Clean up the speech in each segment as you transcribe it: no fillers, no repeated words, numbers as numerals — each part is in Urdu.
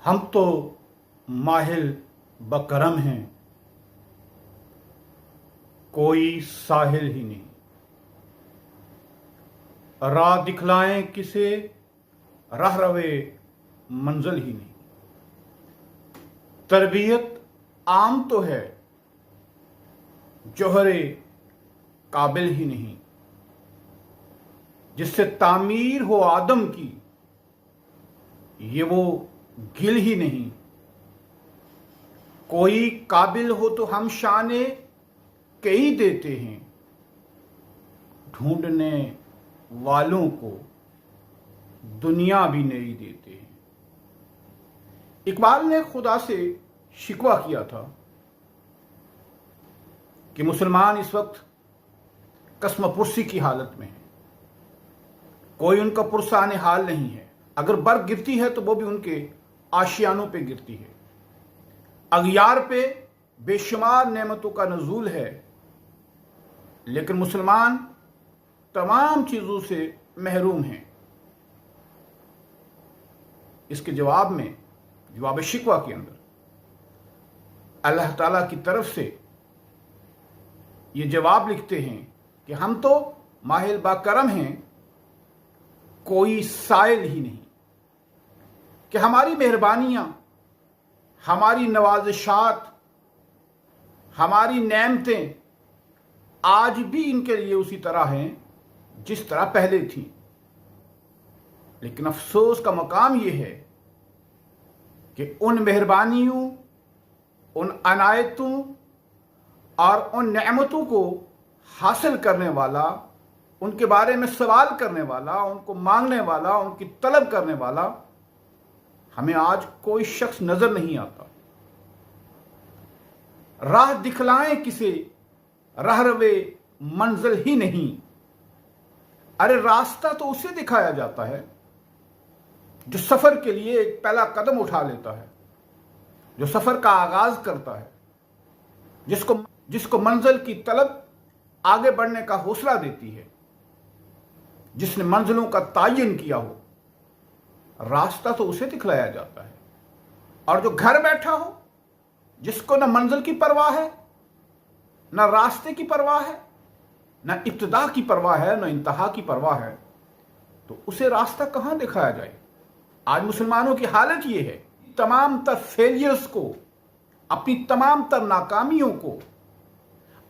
ہم تو ماہل بکرم ہیں، کوئی ساحل ہی نہیں۔ راہ دکھلائیں کسے، راہ روے منزل ہی نہیں۔ تربیت عام تو ہے، جوہر قابل ہی نہیں۔ جس سے تعمیر ہو آدم کی، یہ وہ گل ہی نہیں۔ کوئی قابل ہو تو ہم شانے کئی دیتے ہیں، ڈھونڈنے والوں کو دنیا بھی نہیں دیتے ہیں۔ اقبال نے خدا سے شکوہ کیا تھا کہ مسلمان اس وقت قسم پرسی کی حالت میں ہیں، کوئی ان کا پرسان حال نہیں ہے۔ اگر برف گرتی ہے تو وہ بھی ان کے آشیانوں پہ گرتی ہے۔ اغیار پہ بے شمار نعمتوں کا نزول ہے، لیکن مسلمان تمام چیزوں سے محروم ہیں۔ اس کے جواب میں، جواب شکوہ کے اندر اللہ تعالیٰ کی طرف سے یہ جواب لکھتے ہیں کہ ہم تو ماہل باکرم ہیں، کوئی سائل ہی نہیں۔ کہ ہماری مہربانیاں، ہماری نوازشات، ہماری نعمتیں آج بھی ان کے لیے اسی طرح ہیں جس طرح پہلے تھی۔ لیکن افسوس کا مقام یہ ہے کہ ان مہربانیوں، ان عنایتوں اور ان نعمتوں کو حاصل کرنے والا، ان کے بارے میں سوال کرنے والا، ان کو مانگنے والا، ان کی طلب کرنے والا ہمیں آج کوئی شخص نظر نہیں آتا۔ راہ دکھلائیں کسے، راہ روے منزل ہی نہیں۔ ارے راستہ تو اسے دکھایا جاتا ہے جو سفر کے لیے ایک پہلا قدم اٹھا لیتا ہے، جو سفر کا آغاز کرتا ہے، جس کو منزل کی طلب آگے بڑھنے کا حوصلہ دیتی ہے، جس نے منزلوں کا تعین کیا ہو۔ راستہ تو اسے دکھلایا جاتا ہے، اور جو گھر بیٹھا ہو، جس کو نہ منزل کی پرواہ ہے، نہ راستے کی پرواہ ہے، نہ ابتدا کی پرواہ ہے، نہ انتہا کی پرواہ ہے، تو اسے راستہ کہاں دکھایا جائے؟ آج مسلمانوں کی حالت یہ ہے، تمام تر فیلیئرز کو، اپنی تمام تر ناکامیوں کو،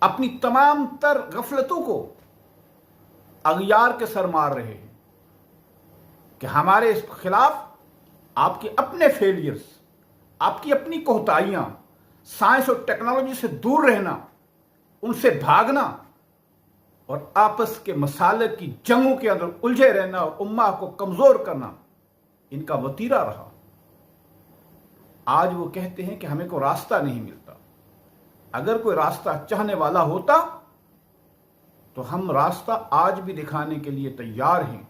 اپنی تمام تر غفلتوں کو اغیار کے سر مار رہے ہیں کہ ہمارے اس خلاف آپ کے اپنے فیلیئرز، آپ کی اپنی کوتاہیاں، سائنس اور ٹیکنالوجی سے دور رہنا، ان سے بھاگنا اور آپس کے مسالک کی جنگوں کے اندر الجھے رہنا اور امہ کو کمزور کرنا ان کا وتیرہ رہا۔ آج وہ کہتے ہیں کہ ہمیں کوئی راستہ نہیں ملتا۔ اگر کوئی راستہ چاہنے والا ہوتا تو ہم راستہ آج بھی دکھانے کے لیے تیار ہیں۔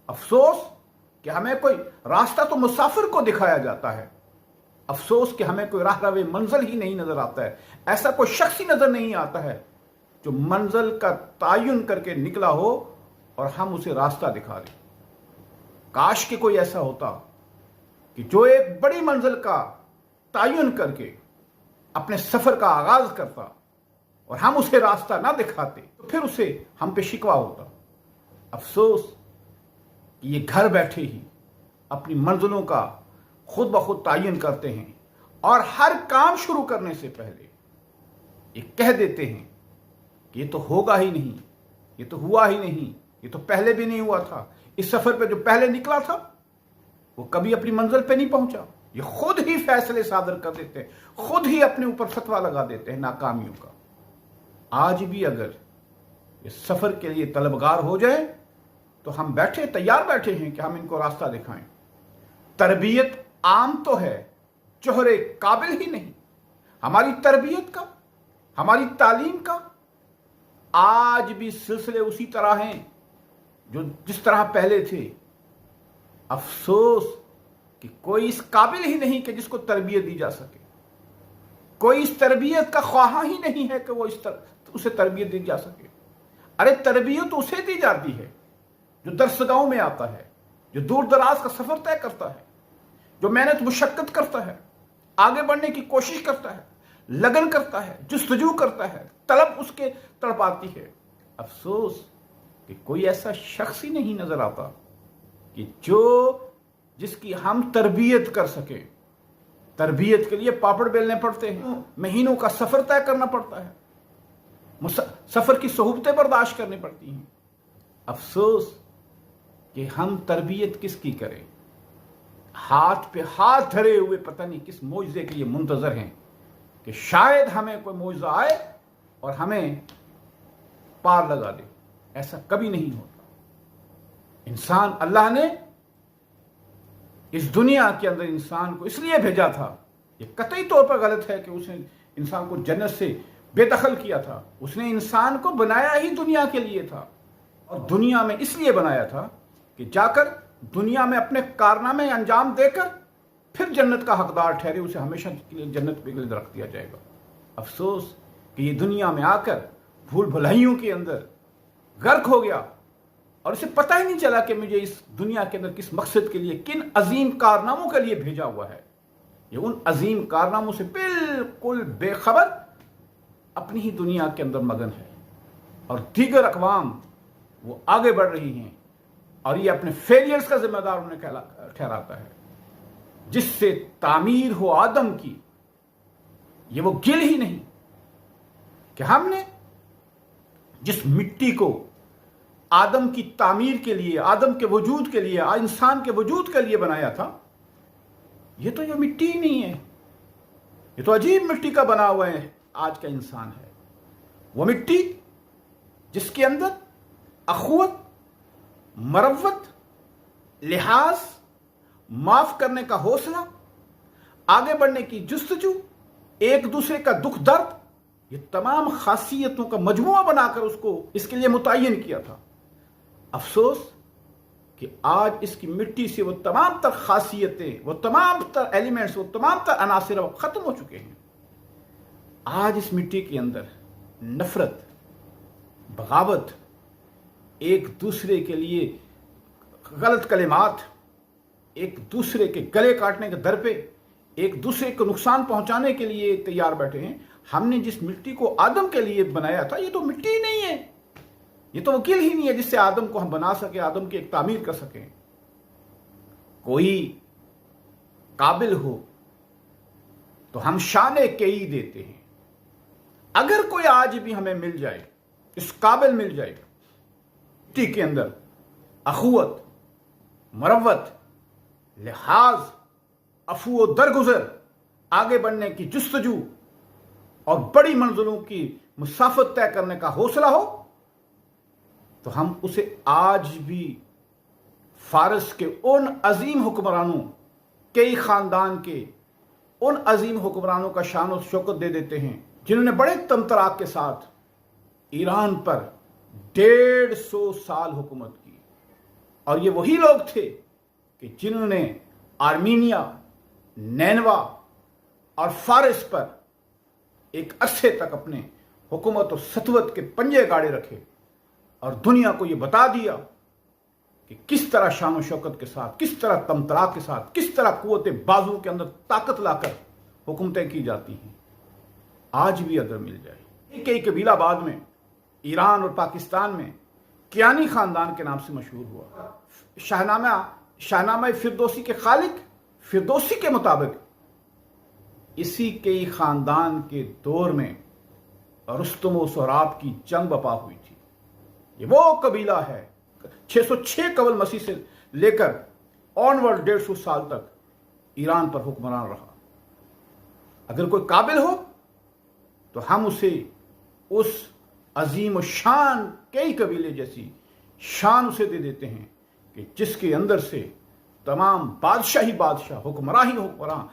افسوس کہ ہمیں کوئی راستہ تو مسافر کو دکھایا جاتا ہے، افسوس کہ ہمیں کوئی راہ روے منزل ہی نہیں نظر آتا ہے۔ ایسا کوئی شخص ہی نظر نہیں آتا ہے جو منزل کا تعین کر کے نکلا ہو اور ہم اسے راستہ دکھا دیں۔ کاش کہ کوئی ایسا ہوتا کہ جو ایک بڑی منزل کا تعین کر کے اپنے سفر کا آغاز کرتا اور ہم اسے راستہ نہ دکھاتے تو پھر اسے ہم پہ شکوہ ہوتا۔ افسوس کہ یہ گھر بیٹھے ہی اپنی منزلوں کا خود بخود تعین کرتے ہیں، اور ہر کام شروع کرنے سے پہلے یہ کہہ دیتے ہیں کہ یہ تو ہوگا ہی نہیں، یہ تو ہوا ہی نہیں، یہ تو پہلے بھی نہیں ہوا تھا، اس سفر پہ جو پہلے نکلا تھا وہ کبھی اپنی منزل پہ نہیں پہنچا۔ یہ خود ہی فیصلے صادر کر دیتے ہیں، خود ہی اپنے اوپر فتویٰ لگا دیتے ہیں ناکامیوں کا۔ آج بھی اگر یہ سفر کے لیے طلبگار ہو جائے تو ہم تیار بیٹھے ہیں کہ ہم ان کو راستہ دکھائیں۔ تربیت عام تو ہے، جوہر قابل ہی نہیں۔ ہماری تربیت کا، ہماری تعلیم کا آج بھی سلسلے اسی طرح ہیں جس طرح پہلے تھے۔ افسوس کہ کوئی اس قابل ہی نہیں کہ جس کو تربیت دی جا سکے، کوئی اس تربیت کا خواہاں ہی نہیں ہے کہ وہ اسے تربیت دی جا سکے۔ ارے تربیت اسے دی جاتی ہے جو درسگاہوں میں آتا ہے، جو دور دراز کا سفر طے کرتا ہے، جو محنت مشقت کرتا ہے، آگے بڑھنے کی کوشش کرتا ہے، لگن کرتا ہے، جستجو کرتا ہے، طلب اس کے تڑپاتی ہے، افسوس کہ کوئی ایسا شخص ہی نہیں نظر آتا کہ جس کی ہم تربیت کر سکیں۔ تربیت کے لیے پاپڑ بیلنے پڑتے ہیں، مہینوں کا سفر طے کرنا پڑتا ہے، سفر کی صعوبتیں برداشت کرنی پڑتی ہیں۔ افسوس کہ ہم تربیت کس کی کریں؟ ہاتھ پہ ہاتھ دھرے ہوئے پتہ نہیں کس معجزے کے لیے منتظر ہیں کہ شاید ہمیں کوئی معجزہ آئے اور ہمیں پار لگا دے۔ ایسا کبھی نہیں ہوتا۔ انسان، اللہ نے اس دنیا کے اندر انسان کو اس لیے بھیجا تھا، یہ قطعی طور پر غلط ہے کہ اس نے انسان کو جنت سے بے دخل کیا تھا۔ اس نے انسان کو بنایا ہی دنیا کے لیے تھا، اور دنیا میں اس لیے بنایا تھا کہ جا کر دنیا میں اپنے کارنامے انجام دے کر پھر جنت کا حقدار ٹھہرے، اسے ہمیشہ کے لیے جنت پہ رکھ دیا جائے گا۔ افسوس کہ یہ دنیا میں آ کر بھول بھلائیوں کے اندر غرق ہو گیا، اور اسے پتہ ہی نہیں چلا کہ مجھے اس دنیا کے اندر کس مقصد کے لیے، کن عظیم کارناموں کے لیے بھیجا ہوا ہے۔ یہ ان عظیم کارناموں سے بالکل بے خبر اپنی ہی دنیا کے اندر مگن ہے، اور دیگر اقوام وہ آگے بڑھ رہی ہیں، اور یہ اپنے فیلئرز کا ذمہ دار انہیں ٹھہراتا ہے۔ جس سے تعمیر ہو آدم کی، یہ وہ گل ہی نہیں کہ ہم نے جس مٹی کو آدم کی تعمیر کے لیے، آدم کے وجود کے لیے، انسان کے وجود کے لیے بنایا تھا، یہ تو یہ مٹی ہی نہیں ہے، یہ تو عجیب مٹی کا بنا ہوا ہے آج کا انسان ہے۔ وہ مٹی جس کے اندر اخوت، مروت، لحاظ، معاف کرنے کا حوصلہ، آگے بڑھنے کی جستجو، ایک دوسرے کا دکھ درد، یہ تمام خاصیتوں کا مجموعہ بنا کر اس کے لیے متعین کیا تھا۔ افسوس کہ آج اس کی مٹی سے وہ تمام تر خاصیتیں، وہ تمام تر ایلیمنٹس، وہ تمام تر عناصر وہ ختم ہو چکے ہیں۔ آج اس مٹی کے اندر نفرت، بغاوت، ایک دوسرے کے لیے غلط کلمات، ایک دوسرے کے گلے کاٹنے کے در پہ، ایک دوسرے کو نقصان پہنچانے کے لیے تیار بیٹھے ہیں۔ ہم نے جس مٹی کو آدم کے لیے بنایا تھا، یہ تو مٹی ہی نہیں ہے، یہ تو وکیل ہی نہیں ہے جس سے آدم کو ہم بنا سکیں، آدم کی ایک تعمیر کر سکیں۔ کوئی قابل ہو تو ہم شان کئی دیتے ہیں۔ اگر کوئی آج بھی ہمیں مل جائے، اس قابل مل جائے، مٹی کے اندر اخوت، مروت، لحاظ، عفو و درگزر، آگے بڑھنے کی جستجو اور بڑی منزلوں کی مسافت طے کرنے کا حوصلہ ہو، تو ہم اسے آج بھی فارس کے ان عظیم حکمرانوں، کئی خاندان کے ان عظیم حکمرانوں کا شان و شوکت دے دیتے ہیں جنہوں نے بڑے تمطراق کے ساتھ ایران پر 150 سال حکومت کی۔ اور یہ وہی لوگ تھے کہ جنہوں نے آرمینیا، نینوا اور فارس پر ایک عرصے تک اپنے حکومت و سطوت کے پنجے گاڑے رکھے، اور دنیا کو یہ بتا دیا کہ کس طرح شان و شوکت کے ساتھ، کس طرح تمطراق کے ساتھ، کس طرح قوت بازو کے اندر طاقت لا کر حکومتیں کی جاتی ہیں۔ آج بھی اگر مل جائے، کئی قبیلہ بعد میں ایران اور پاکستان میں کیانی خاندان کے نام سے مشہور ہوا۔ شاہنامہ فردوسی کے خالق فردوسی کے مطابق اسی کئی خاندان کے دور میں رستم و سہراب کی جنگ بپا ہوئی تھی۔ یہ وہ قبیلہ ہے 606 قبل مسیح سے لے کر آنورڈ 150 سال تک ایران پر حکمران رہا۔ اگر کوئی قابل ہو تو ہم اسے اس عظیم و شان کئی قبیلے جیسی شان اسے دے دیتے ہیں کہ جس کے اندر سے تمام بادشاہی بادشاہ، حکمراں ہی حکمراں،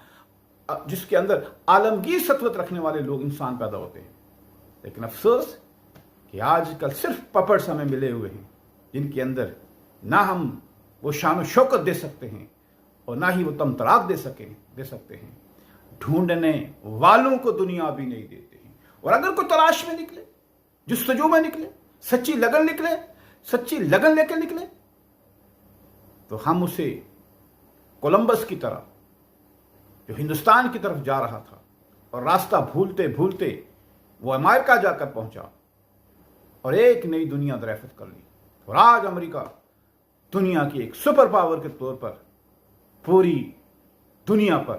جس کے اندر عالمگیر سطوت رکھنے والے لوگ انسان پیدا ہوتے ہیں۔ لیکن افسوس کہ آج کل صرف پپٹس ہمیں ملے ہوئے ہیں جن کے اندر نہ ہم وہ شان و شوکت دے سکتے ہیں اور نہ ہی وہ تمطراق دے سکتے ہیں۔ ڈھونڈنے والوں کو دنیا بھی نہیں دیتے ہیں، اور اگر کوئی تلاش میں نکلے، جستجو میں نکلے، سچی لگن لے کے نکلے، تو ہم اسے کولمبس کی طرح جو ہندوستان کی طرف جا رہا تھا اور راستہ بھولتے بھولتے وہ امریکہ جا کر پہنچا اور ایک نئی دنیا دریافت کر لی. اور آج امریکہ دنیا کی ایک سپر پاور کے طور پر پوری دنیا پر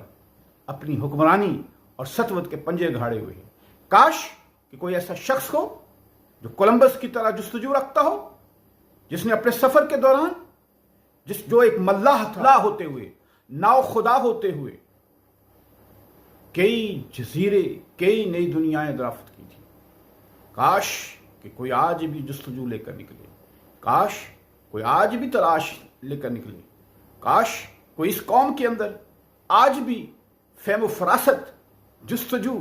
اپنی حکمرانی اور سطوت کے پنجے گھاڑے ہوئے ہیں. کاش کہ کوئی ایسا شخص ہو جو کولمبس کی طرح جستجو رکھتا ہو، جس نے اپنے سفر کے دوران جو ایک ملاح تھا ہوتے ہوئے، ناؤ خدا ہوتے ہوئے کئی جزیرے، کئی نئی دنیایں دریافت کی تھی. کاش کہ کوئی آج بھی جستجو لے کر نکلے، کاش کوئی آج بھی تلاش لے کر نکلے، کاش کوئی اس قوم کے اندر آج بھی فہم و فراست، جستجو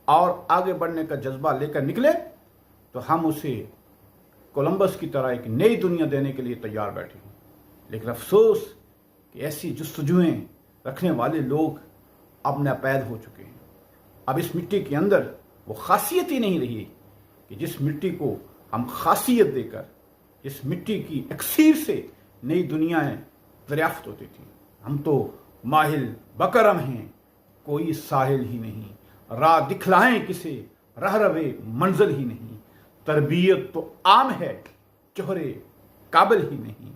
اور آگے بڑھنے کا جذبہ لے کر نکلے تو ہم اسے کولمبس کی طرح ایک نئی دنیا دینے کے لیے تیار بیٹھے ہیں. لیکن افسوس کہ ایسی جستجویں رکھنے والے لوگ اب ناپید ہو چکے ہیں. اب اس مٹی کے اندر وہ خاصیت ہی نہیں رہی کہ جس مٹی کو ہم خاصیت دے کر، جس مٹی کی اکسیر سے نئی دنیایں دریافت ہوتی تھیں. ہم تو ماہل بکرم ہیں، کوئی ساحل ہی نہیں، راہ دکھلائیں کسے رہ روے منزل ہی نہیں. تربیت تو عام ہے، چہرے قابل ہی نہیں،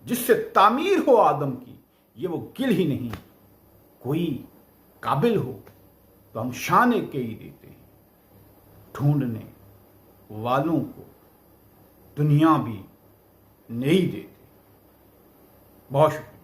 جس سے تعمیر ہو آدم کی یہ وہ گل ہی نہیں. کوئی قابل ہو تو ہم شان کئی دیتے ہیں، ڈھونڈنے والوں کو دنیا بھی نہیں دیتے. بہت شکریہ.